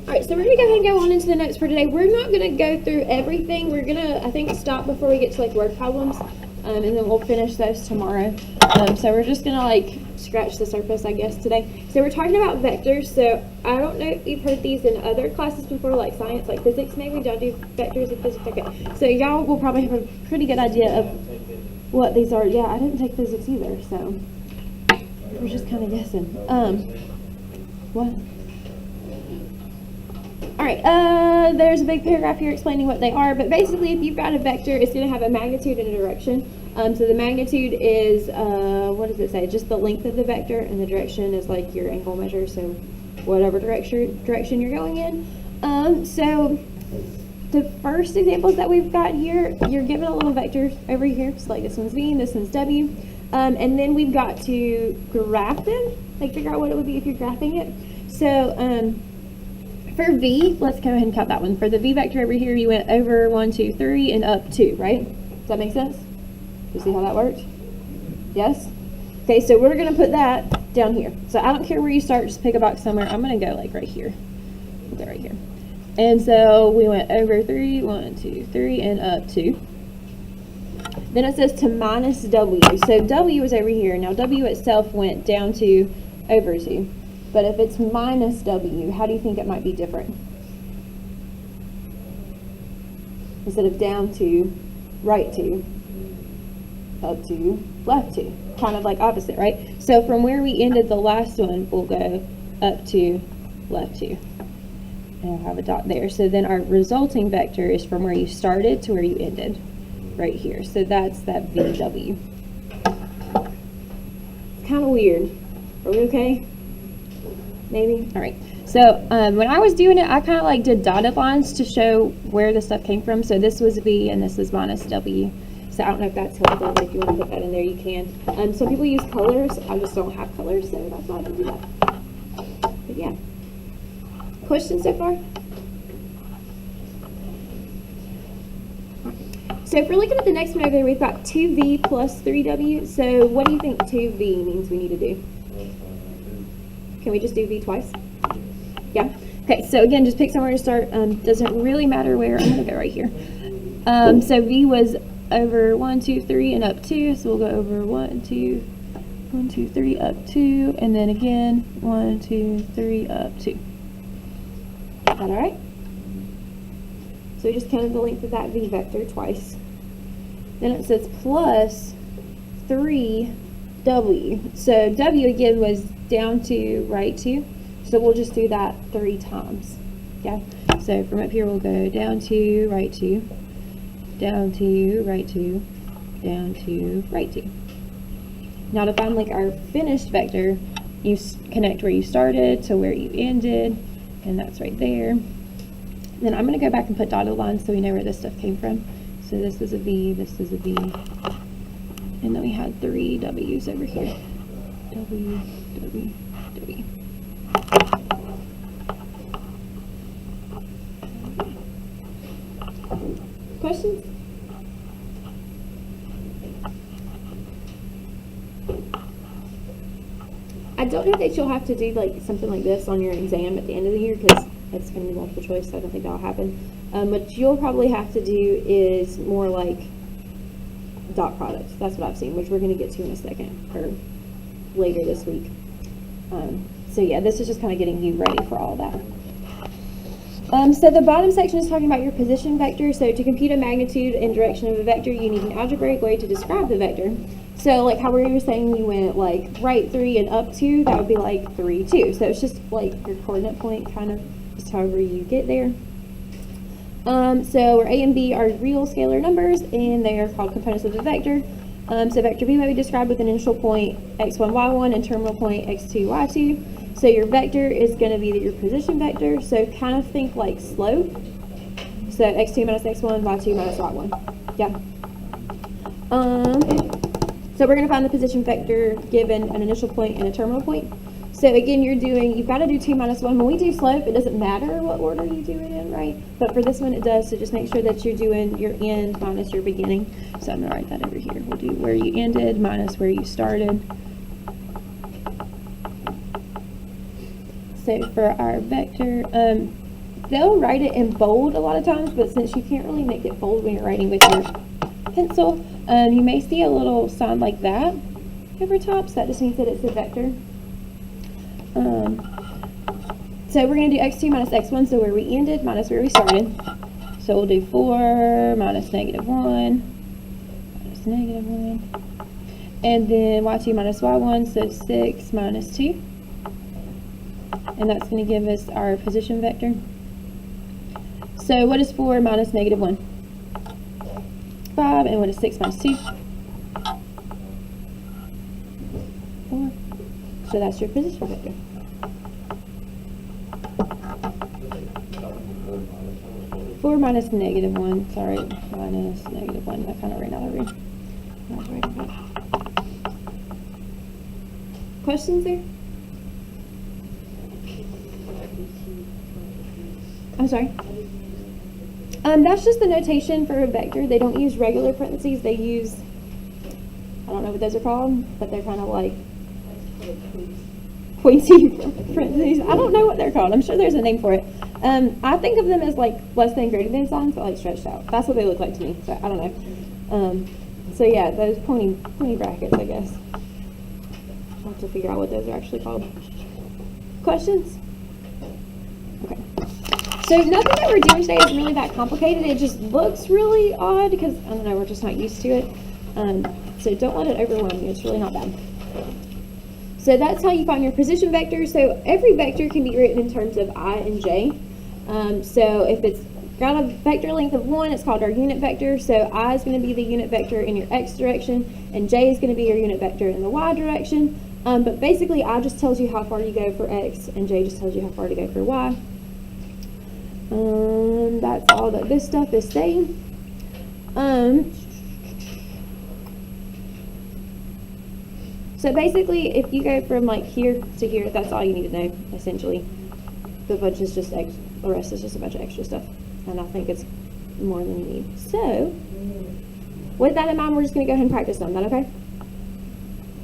Alright, so we're going to go ahead and go on into the notes for today. We're not going to go through everything. We're going to, I think, stop before we get to like word problems, and then we'll finish those tomorrow. So we're just going to like scratch the surface, I guess, today. So we're talking about vectors. So I don't know if you've heard these in other classes before, like science, like physics maybe. Y'all do vectors in physics? Okay. So y'all will probably have a pretty good idea of what these are. Yeah, I didn't take physics either, so we're just kind of guessing. What? Alright, there's a big paragraph here explaining what they are, but basically if you've got a vector, it's going to have a magnitude and a direction. So the magnitude is, what does it say? Just the length of the vector, and the direction is like your angle measure, so whatever direction you're going in. So the first examples that we've got here, you're given a little vector over here, so like this one's V and this one's W. And then we've got to graph them, like figure out what it would be if you're graphing it. So, for V, let's go ahead and cut that one. For the V vector over here, you went over 1, 2, 3, and up 2, right? Does that make sense? You see how that works? Yes? Okay, so we're going to put that down here. So I don't care where you start, just pick a box somewhere. I'm going to go like right here. Put that right here. And so we went over 3, 1, 2, 3, and up 2. Then it says to minus W. So W is over here. Now W itself went down to over 2. But if it's minus W, how do you think it might be different? Instead of down to, right to, up to, left to. Kind of like opposite, right? So from where we ended the last one, we'll go up to, left to. And I'll have a dot there. So then our resulting vector is from where you started to where you ended. Right here. So that's that VW. It's kind of weird. Are we okay? Maybe? Alright. So when I was doing it, I kind of like did dotted lines to show where the stuff came from. So this was V and this was minus W. So I don't know if that's helpful. If you want to put that in there, you can. Some people use colors. I just don't have colors, so that's why I don't do that. But yeah. Questions so far? So if we're looking at the next one over there, we've got 2V plus 3W. So what do you think 2V means we need to do? Can we just do V twice? Yeah? Okay, so again, just pick somewhere to start. Doesn't really matter where. I'm going to go right here. So V was over 1, 2, 3, and up 2. So we'll go over 1, 2, 3, up 2. And then again, 1, 2, 3, up 2. Is that all right? So we just counted the length of that V vector twice. Then it says plus 3W. So W again was down to, right to. So we'll just do that 3 times. Yeah. So from up here we'll go down to, right to, down to, right to, down to, right to. Now to find like our finished vector, you connect where you started to where you ended, and that's right there. Then I'm going to go back and put dotted lines so we know where this stuff came from. So this is a V, this is a V, and then we had 3 W's over here. W, W, W. Questions? I don't know that you'll have to do like something like this on your exam at the end of the year because it's going to be multiple choice, so I don't think that'll happen. What you'll probably have to do is more like dot products. That's what I've seen, which we're going to get to in a second, or later this week. So yeah, this is just kind of getting you ready for all that. So the bottom section is talking about your position vector. So to compute a magnitude and direction of a vector, you need an algebraic way to describe the vector. So like how we were saying you went like right 3 and up 2, that would be like 3, 2. So it's just like your coordinate point, kind of just however you get there. So where A and B are real scalar numbers, and they are called components of the vector. So vector B may be described with an initial point x1, y1 and terminal point x2, y2. So your vector is going to be your position vector. So kind of think like slope. So x2 minus x1, y2 minus y1. Yeah. So we're going to find the position vector given an initial point and a terminal point. So again, you've got to do 2 minus 1. When we do slope, it doesn't matter what order you do it in, right? But for this one, it does. So just make sure that you're doing your end minus your beginning. So I'm going to write that over here. We'll do where you ended minus where you started. So for our vector, they'll write it in bold a lot of times, but since you can't really make it bold when you're writing with your pencil, you may see a little sign like that over top, so that just means that it's a vector. So we're going to do x2 minus x1, so where we ended minus where we started. So we'll do 4 minus -1 minus -1, and then y2 minus y1, so 6 minus 2, and that's going to give us our position vector. So what is 4 minus -1? 5, and what is 6 minus 2? 4. So that's your position vector. Four minus -1, sorry, minus -1. I kind of ran out of room. Questions there? I'm sorry. That's just the notation for a vector. They don't use regular parentheses. They use, I don't know what those are called, but they're kind of like pointy parentheses. I don't know what they're called. I'm sure there's a name for it. I think of them as like less than, greater than signs, but like stretched out. That's what they look like to me. So I don't know. So yeah, those pointy brackets, I guess. I'll have to figure out what those are actually called. Questions? Okay. So nothing that we're doing today is really that complicated. It just looks really odd because, I don't know, we're just not used to it. So don't let it overwhelm you. It's really not bad. So that's how you find your position vector. So every vector can be written in terms of I and j. So if it's got a vector length of 1, it's called our unit vector. So I is going to be the unit vector in your x direction, and j is going to be your unit vector in the y direction. But basically, I just tells you how far you go for x, and j just tells you how far to go for y. That's all that this stuff is saying. So basically, if you go from like here to here, that's all you need to know, essentially. The bunch is just the rest is just a bunch of extra stuff, and I think it's more than you need. So, with that in mind, we're just going to go ahead and practice on that, okay?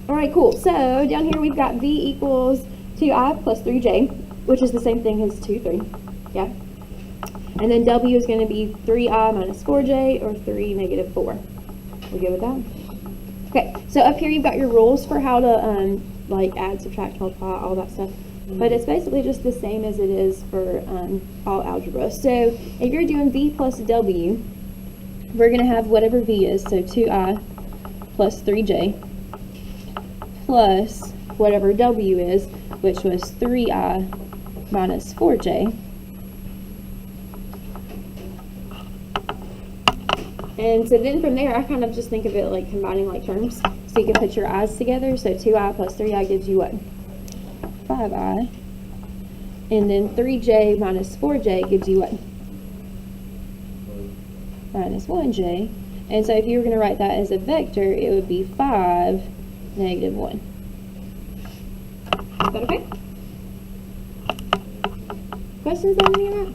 All right, cool. So, down here we've got v equals 2i plus 3j, which is the same thing as 2, 3, yeah? And then w is going to be 3i minus 4j, or 3 negative 4. We good with that? Okay, so up here you've got your rules for how to like add, subtract, multiply, all that stuff. But it's basically just the same as it is for all algebra. So if you're doing v plus w, we're going to have whatever v is, so 2i plus 3j, plus whatever w is, which was 3i minus 4j. And so then from there, I kind of just think of it like combining like terms. So you can put your i's together. So 2i plus 3i gives you what? 5i. And then 3j minus 4j gives you what? Minus 1j. And so if you were going to write that as a vector, it would be 5, negative 1. Is that okay? Questions on any of that?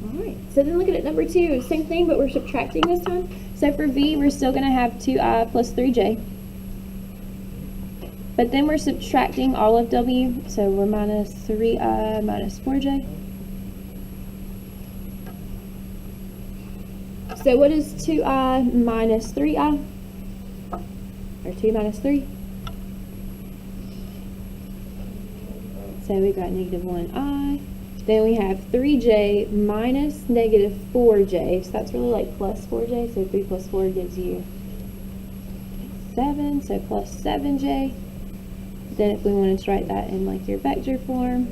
Alright, so then looking at number 2, same thing, but we're subtracting this time. So for v, we're still going to have 2i plus 3j. But then we're subtracting all of w, so we're minus 3i minus 4j. So what is 2i minus 3i? Or 2 minus 3? So we've got negative 1i. Then we have 3j minus negative 4j. So that's really like plus 4j. So 3 plus 4 gives you 7. So plus 7j. Then if we wanted to write that in like your vector form,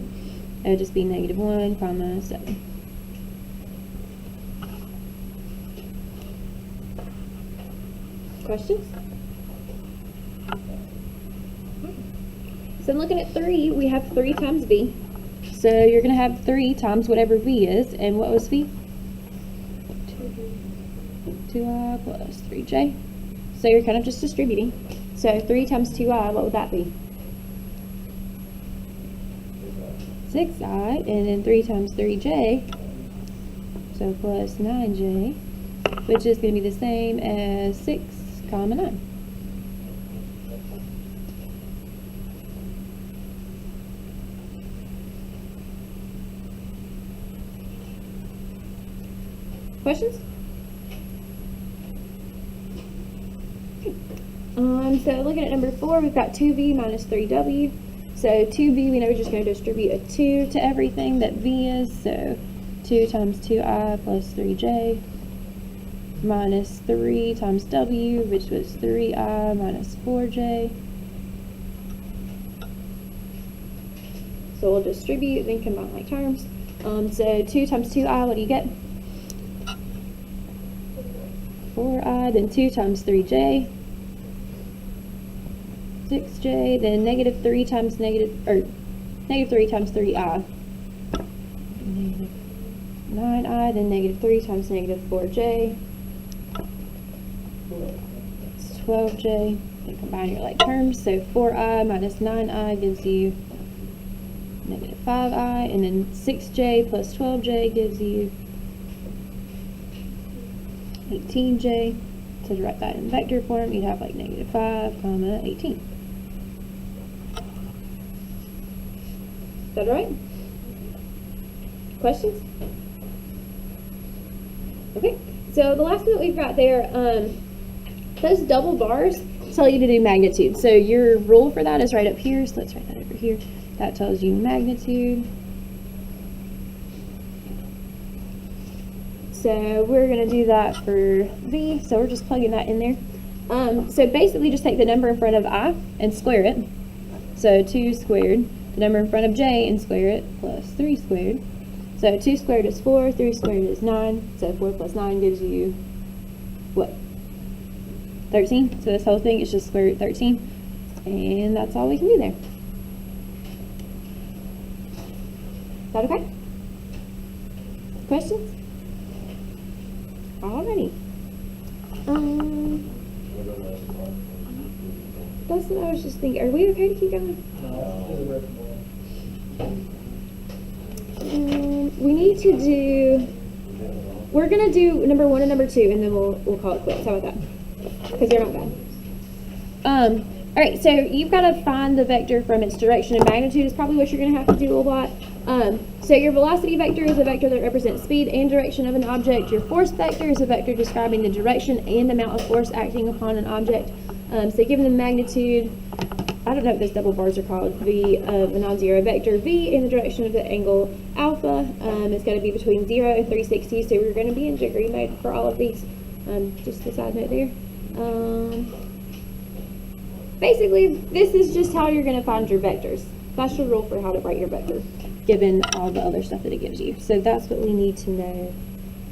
it would just be negative 1, comma 7. Questions? So I'm looking at 3, we have 3 times v. So you're going to have 3 times whatever v is. And what was v? 2i plus 3j. So you're kind of just distributing. So 3 times 2i, what would that be? 6i. And then 3 times 3j, so plus 9j, which is going to be the same as 6, comma 9. Questions? So looking at number 4, we've got 2v minus 3w. So 2v, we know we're just going to distribute a 2 to everything that v is. So 2 times 2i plus 3j minus 3 times w, which was 3i minus 4j. So we'll distribute, then combine like terms. So 2 times 2i, what do you get? 4i, then 2 times 3j. 6j, then negative 3 times negative 3 times 3i. Negative 9i, then negative 3 times negative 4j. It's 12j. Then combine your like terms. So 4i minus 9i gives you negative 5i, and then 6j plus 12j gives you 18j. So to write that in vector form, you'd have like negative 5, comma 18. Is that right? Questions? Okay, so the last one that we've got there, those double bars tell you to do magnitude. So your rule for that is right up here, so let's write that over here. That tells you magnitude. So we're going to do that for v, so we're just plugging that in there. So basically just take the number in front of I and square it. So 2 squared, the number in front of j and square it, plus 3 squared. So 2 squared is 4, 3 squared is 9, so 4 plus 9 gives you, what? 13. So this whole thing is just square root 13, and that's all we can do there. Is that okay? Questions? Alrighty. That's what I was just thinking. Are we okay to keep going? We need to do. We're gonna do number 1 and number 2, and then we'll call it quits. How about that? Because they're not bad. All right. So you've got to find the vector from its direction and magnitude. Is probably what you're gonna have to do a lot. So your velocity vector is a vector that represents speed and direction of an object. Your force vector is a vector describing the direction and amount of force acting upon an object. So given the magnitude, I don't know what those double bars are called, v of a non-zero vector v in the direction of the angle alpha, it's going to be between 0 and 360, so we're going to be in degree mode for all of these. Just a side note there. Basically, this is just how you're going to find your vectors. That's your rule for how to write your vector, given all the other stuff that it gives you. So that's what we need to know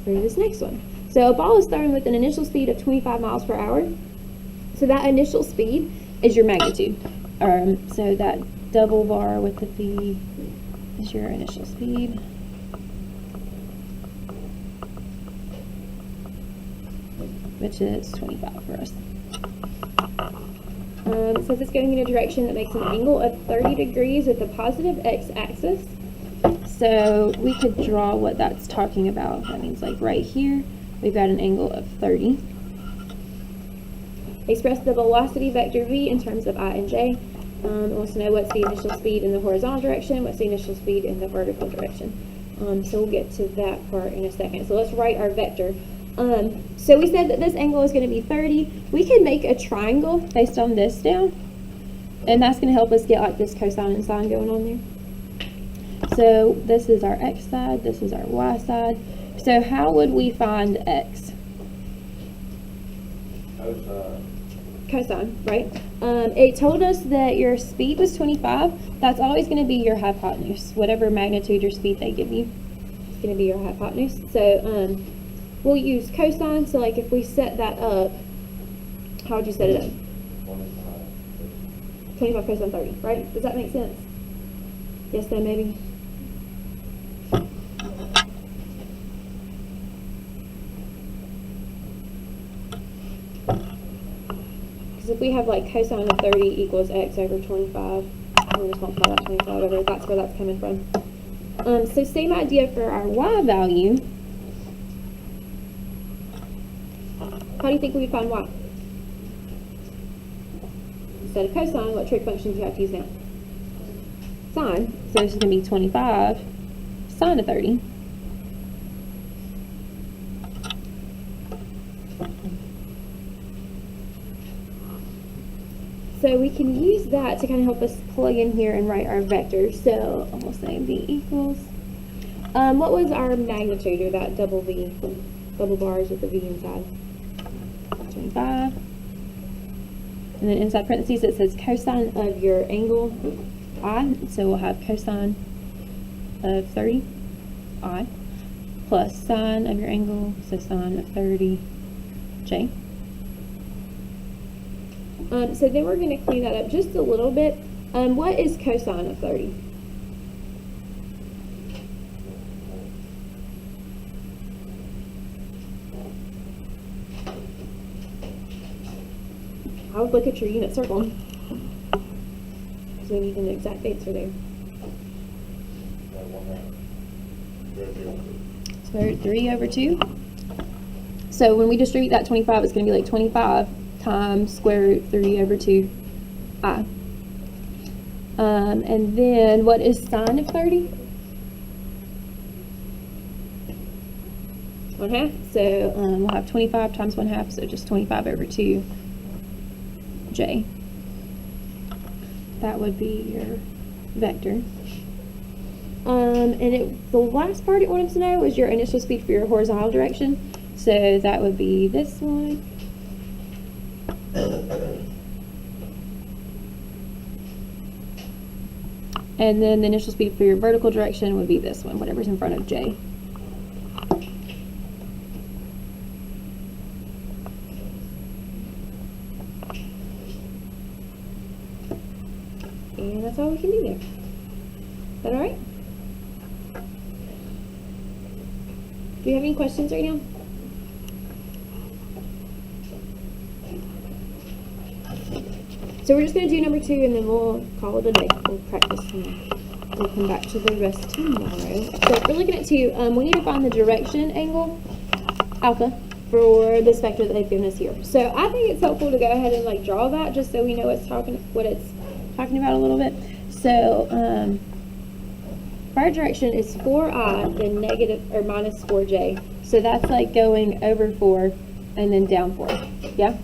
for this next one. So a ball is thrown with an initial speed of 25 miles per hour. So that initial speed is your magnitude. So that double bar with the v is your initial speed. Which is 25 for us. It says it's going in a direction that makes an angle of 30 degrees with the positive x-axis. So we could draw what that's talking about. That means like right here, we've got an angle of 30. Express the velocity vector v in terms of I and j. It wants to know what's the initial speed in the horizontal direction, what's the initial speed in the vertical direction. So we'll get to that part in a second. So let's write our vector. So we said that this angle is going to be 30. We can make a triangle based on this down, and that's going to help us get like this cosine and sine going on there. So this is our x side, this is our y side. So how would we find x? Cosine, right? It told us that your speed was 25. That's always going to be your hypotenuse. Whatever magnitude or speed they give you, it's going to be your hypotenuse. So we'll use cosine. So like if we set that up, how would you set it up? 25 cosine 30, right? Does that make sense? Yes, no, maybe? Because if we have like cosine of 30 equals x over 25, we'll just multiply that 25 over, that's where that's coming from. So same idea for our y value. How do you think we would find y? Instead of cosine, what trig function do you have to use now? Sine. So this is going to be 25 sine of 30. so we can use that to kind of help us plug in here and write our vectors. So I'll say V equals, what was our magnitude, or that double V, double bars with the V inside? 25. And then inside parentheses it says cosine of your angle I, so we'll have cosine of 30 I plus sine of your angle, so sine of 30 J. So then we're going to clean that up just a little bit. What is cosine of 30? I would look at your unit circle, because we need an exact answer there. So 3 over 2. So when we distribute that 25, it's going to be like 25 times square root 3 over 2 I. And then what is sine of 30? 1/2. So we'll have 25 times 1/2, so just 25 over 2 J. That would be your vector. And the last part it wanted to know was your initial speed for your horizontal direction. So that would be this one. And then the initial speed for your vertical direction would be this one, whatever's in front of J. And that's all we can do there. Is that all right? Do you have any questions right now? So we're just going to do number 2, and then we'll call it a day. We'll practice and we'll come back to the rest tomorrow. So if we're looking at 2, we need to find the direction angle, alpha, for this vector that they've given us here. So I think it's helpful to go ahead and like draw that, just so we know what it's talking about a little bit. So our direction is 4I, then negative or minus 4J. So that's like going over 4 and then down 4. Yeah?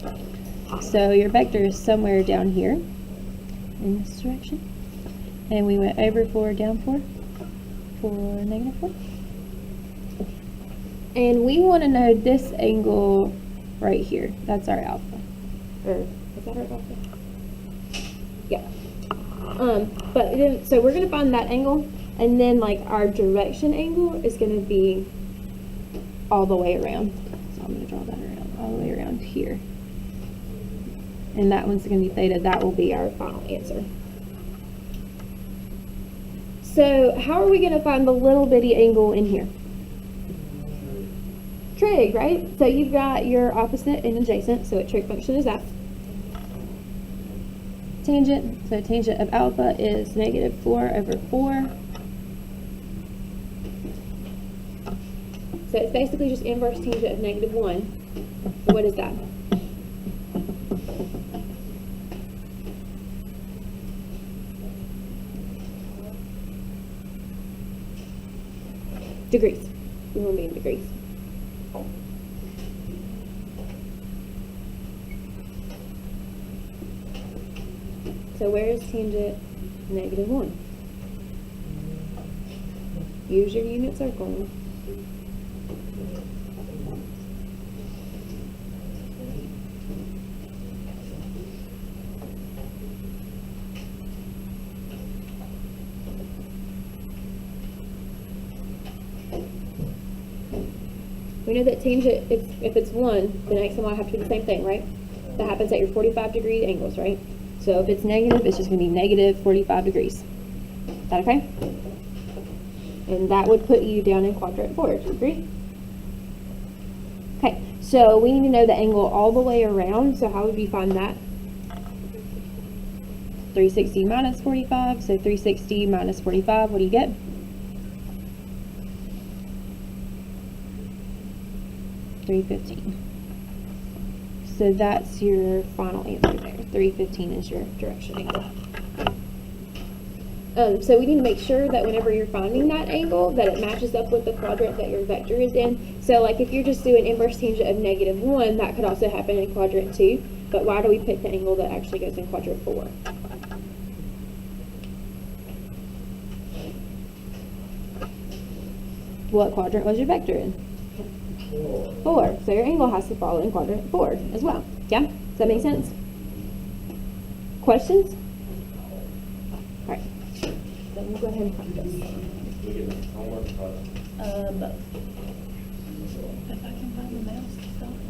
So your vector is somewhere down here in this direction. And we went over 4, down 4 for negative 4. And we want to know this angle right here. That's our alpha. Or is that our alpha? Yeah. But then, so we're going to find that angle, and then like our direction angle is going to be all the way around. So I'm going to draw that around, all the way around here. And that one's going to be theta. That will be our final answer. So how are we going to find the little bitty angle in here? Trig, right? So you've got your opposite and adjacent, so a trig function is that. Tangent, so tangent of alpha is negative 4 over 4. So it's basically just inverse tangent of negative 1. So what is that? Degrees. We want to be in degrees. So where is tangent negative 1? Use your unit circle. We know that tangent, if it's 1, then x and y have to be the same thing, right? That happens at your 45-degree angles, right? So if it's negative, it's just going to be negative 45 degrees. Is that okay? And that would put you down in quadrant 4. Do you agree? Okay, so we need to know the angle all the way around. So how would we find that? 360 minus 45. So 360 minus 45, what do you get? 315. So that's your final answer there. 315 is your direction angle. So we need to make sure that whenever you're finding that angle, that it matches up with the quadrant that your vector is in. So like if you're just doing inverse tangent of negative 1, that could also happen in quadrant 2. But why do we pick the angle that actually goes in quadrant 4? What quadrant was your vector in? 4. So your angle has to fall in quadrant 4 as well. Yeah? Does that make sense? Questions? All right. Then we'll go ahead and practice. If I can find the mouse to stop.